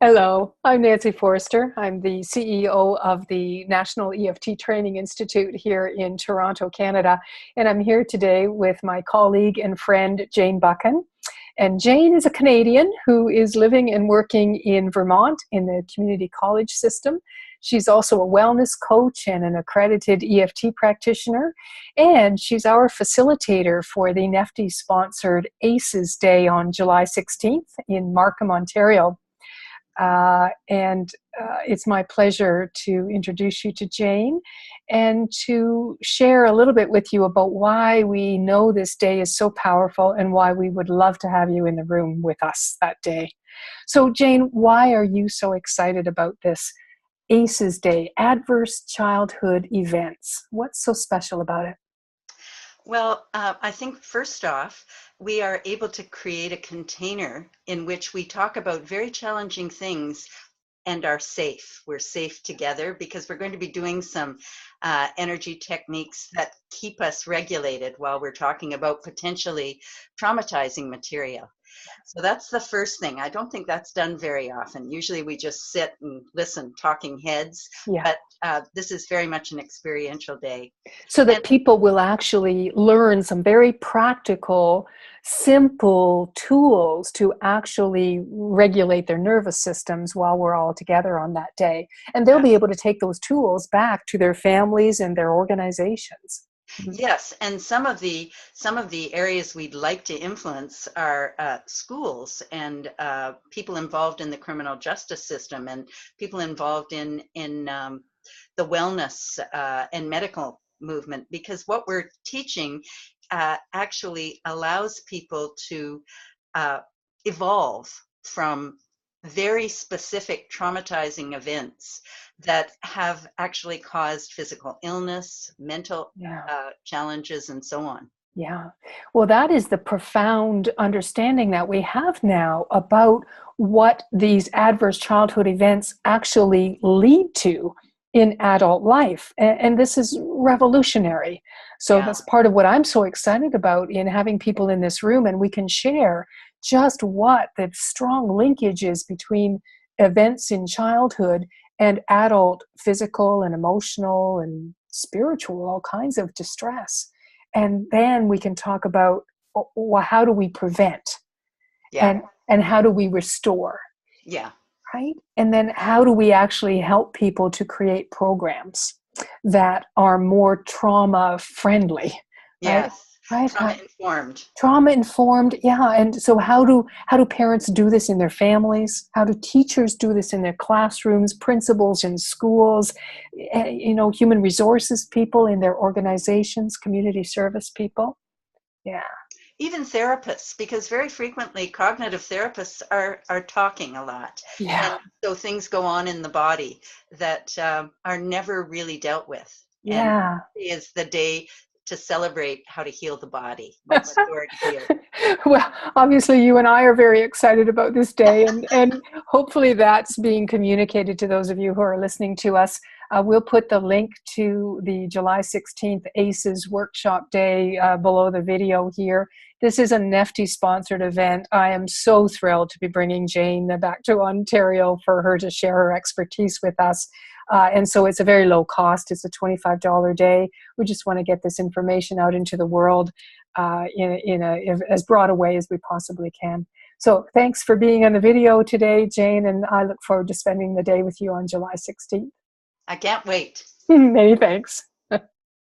Hello, I'm Nancy Forrester. I'm the CEO of the National EFT Training Institute here in Toronto, Canada. And I'm here today with my colleague and friend, Jane Buchan. And Jane is a Canadian who is living and working in Vermont in the community college system. She's also a wellness coach and an accredited EFT practitioner. And she's our facilitator for the NEFTY-sponsored ACES Day on July 16th in Markham, Ontario. It's my pleasure to introduce you to Jane and to share a little bit with you about why we know this day is so powerful and why we would love to have you in the room with us that day. So Jane, why are you so excited about this ACES Day, Adverse Childhood Events? What's so special about it? Well, I think first off, we are able to create a container in which we talk about very challenging things and are safe. We're safe together because we're going to be doing some energy techniques that keep us regulated while we're talking about potentially traumatizing material. So that's the first thing. I don't think that's done very often. Usually we just sit and listen, talking heads, Yeah. but this is very much an experiential day. So that people will actually learn some very practical, simple tools to actually regulate their nervous systems while we're all together on that day. And they'll be able to take those tools back to their families and their organizations. Yes, and some of the areas we'd like to influence are schools and people involved in the criminal justice system and people involved in the wellness and medical movement, because what we're teaching actually allows people to evolve from very specific traumatizing events that have actually caused physical illness, mental challenges, and so on. Yeah. Well, that is the profound understanding that we have now about what these adverse childhood events actually lead to in adult life. And this is revolutionary. So that's part of what I'm so excited about in having people in this room, and we can share just what the strong linkage is between events in childhood and adult physical and emotional and spiritual, all kinds of distress. And then we can talk about, well, how do we prevent? And how do we restore? Yeah. Right? And then how do we actually help people to create programs that are more trauma friendly? Yes. Right? Trauma-informed. Trauma-informed, yeah. And so how do parents do this in their families? How do teachers do this in their classrooms, principals in schools, human resources people in their organizations, community service people? Yeah. Even therapists, because very frequently cognitive therapists are talking a lot. Yeah. And so things go on in the body that are never really dealt with. Yeah. And is the day to celebrate how to heal the body. What's the word heal? Well, obviously you and I are very excited about this day, and hopefully that's being communicated to those of you who are listening to us. We'll put the link to the July 16th ACES Workshop Day below the video here. This is a NEFTY-sponsored event. I am so thrilled to be bringing Jane back to Ontario for her to share her expertise with us. And so it's a very low cost. It's a $25 day. We just want to get this information out into the world in as broad a way as we possibly can. So thanks for being on the video today, Jane, and I look forward to spending the day with you on July 16th. I can't wait. Many thanks.